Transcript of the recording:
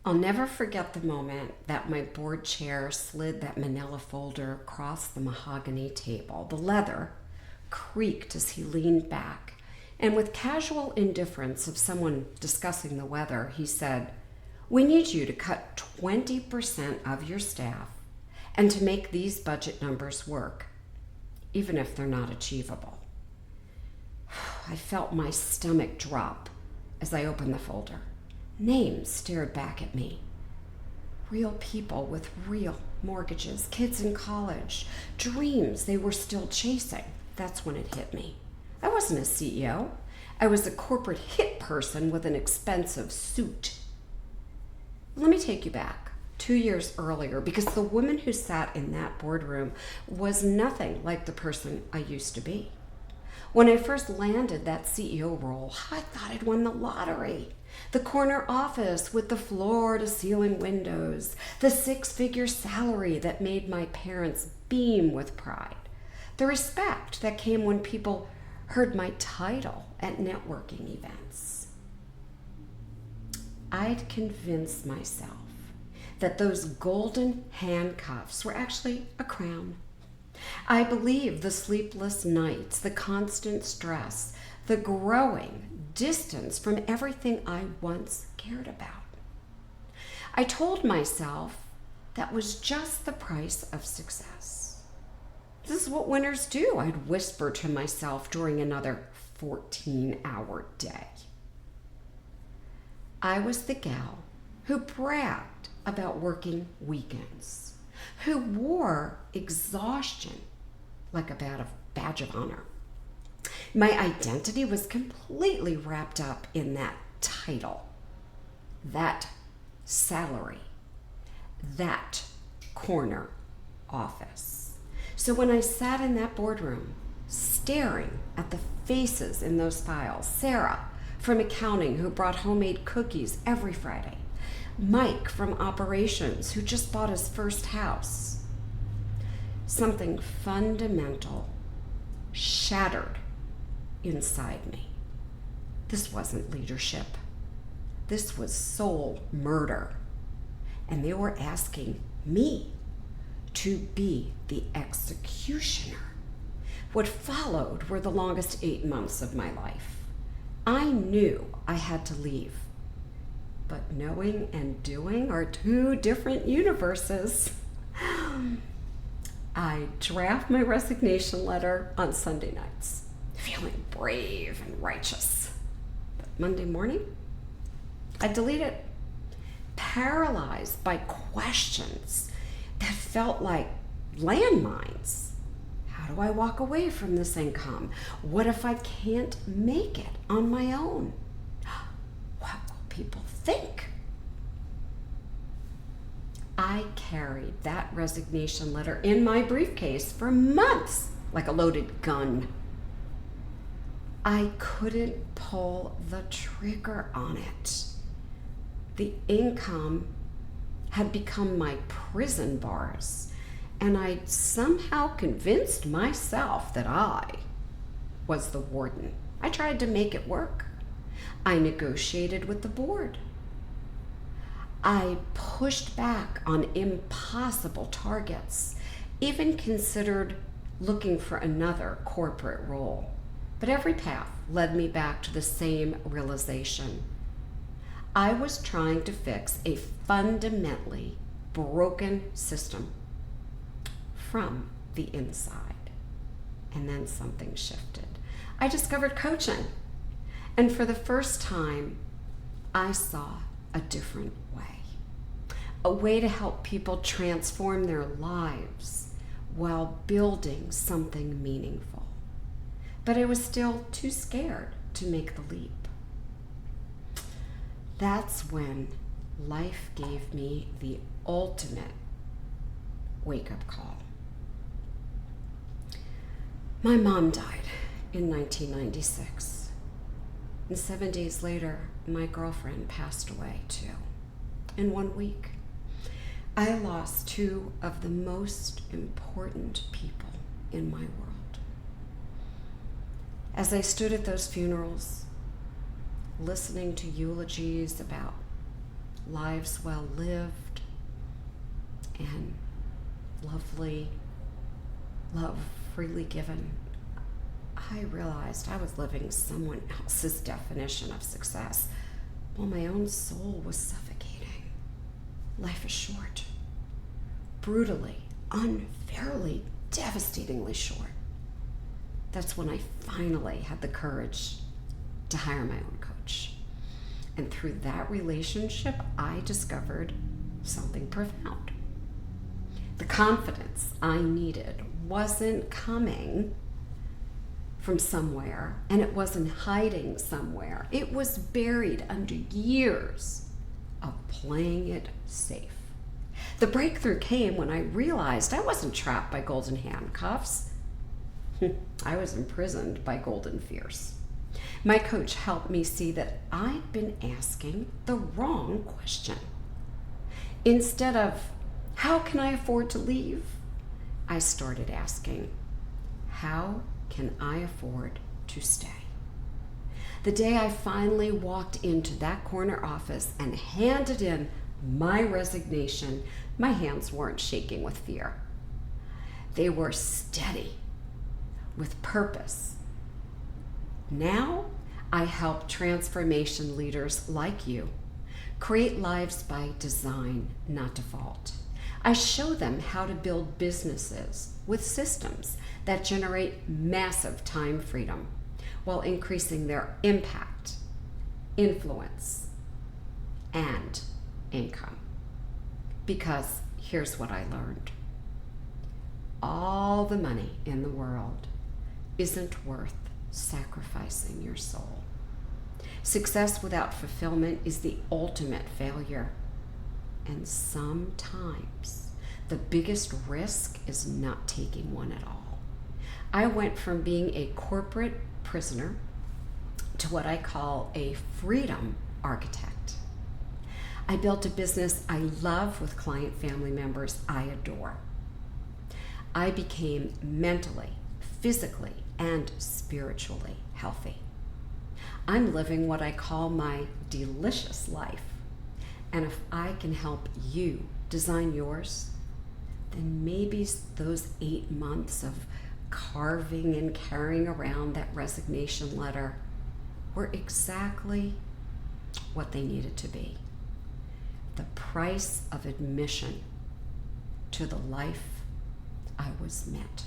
I'll never forget the moment that my board chair slid that manila folder across the mahogany table. The leather creaked as he leaned back, and with casual indifference of someone discussing the weather, he said, "We need you to cut 20% of your staff and to make these budget numbers work, even if they're not achievable." I felt my stomach drop as I opened the folder. Names stared back at me. Real people with real mortgages, kids in college, dreams they were still chasing. That's when it hit me. I wasn't a CEO. I was a corporate hit person with an expensive suit. Let me take you back 2 years earlier, because the woman who sat in that boardroom was nothing like the person I used to be. When I first landed that CEO role, I thought I'd won the lottery. The corner office with the floor-to-ceiling windows, the six-figure salary that made my parents beam with pride, the respect that came when people heard my title at networking events. I'd convinced myself that those golden handcuffs were actually a crown. I believed the sleepless nights, the constant stress, the growing distance from everything I once cared about. I told myself that was just the price of success. This is what winners do, I'd whisper to myself during another 14-hour day. I was the gal who bragged about working weekends, who wore exhaustion like a badge of honor. My identity was completely wrapped up in that title, that salary, that corner office. So when I sat in that boardroom, staring at the faces in those files, Sarah from accounting who brought homemade cookies every Friday, Mike from operations who just bought his first house, something fundamental shattered inside me. This wasn't leadership. This was soul murder. And they were asking me to be the executioner. What followed were the longest 8 months of my life. I knew I had to leave. But knowing and doing are two different universes. I draft my resignation letter on Sunday nights, feeling brave and righteous. But Monday morning, I delete it, paralyzed by questions that felt like landmines. How do I walk away from this income? What if I can't make it on my own? What will people think? I carried that resignation letter in my briefcase for months like a loaded gun. I couldn't pull the trigger on it. The income had become my prison bars, and I'd somehow convinced myself that I was the warden. I tried to make it work. I negotiated with the board. I pushed back on impossible targets, even considered looking for another corporate role. But every path led me back to the same realization. I was trying to fix a fundamentally broken system from the inside. And then something shifted. I discovered coaching. And for the first time, I saw a different way. A way to help people transform their lives while building something meaningful. But I was still too scared to make the leap. That's when life gave me the ultimate wake-up call. My mom died in 1996. And 7 days later, my girlfriend passed away too. In 1 week, I lost two of the most important people in my world. As I stood at those funerals, listening to eulogies about lives well lived, and lovely love freely given, I realized I was living someone else's definition of success while my own soul was suffocating. Life is short. Brutally, unfairly, devastatingly short. That's when I finally had the courage to hire my own coach. And through that relationship, I discovered something profound. The confidence I needed wasn't coming from somewhere, and it wasn't hiding somewhere. It was buried under years of playing it safe. The breakthrough came when I realized I wasn't trapped by golden handcuffs. I was imprisoned by golden fears. My coach helped me see that I'd been asking the wrong question. Instead of, how can I afford to leave? I started asking, how can I afford to stay? The day I finally walked into that corner office and handed in my resignation, my hands weren't shaking with fear. They were steady with purpose. Now I help transformation leaders like you create lives by design, not default. I show them how to build businesses with systems that generate massive time freedom while increasing their impact, influence, and income. Because here's what I learned. All the money in the world isn't worth sacrificing your soul. Success without fulfillment is the ultimate failure. And sometimes the biggest risk is not taking one at all. I went from being a corporate prisoner to what I call a freedom architect. I built a business I love with client family members I adore. I became mentally, physically, and spiritually healthy. I'm living what I call my delicious life. And if I can help you design yours, then maybe those 8 months of carving and carrying around that resignation letter were exactly what they needed to be. The price of admission to the life I was meant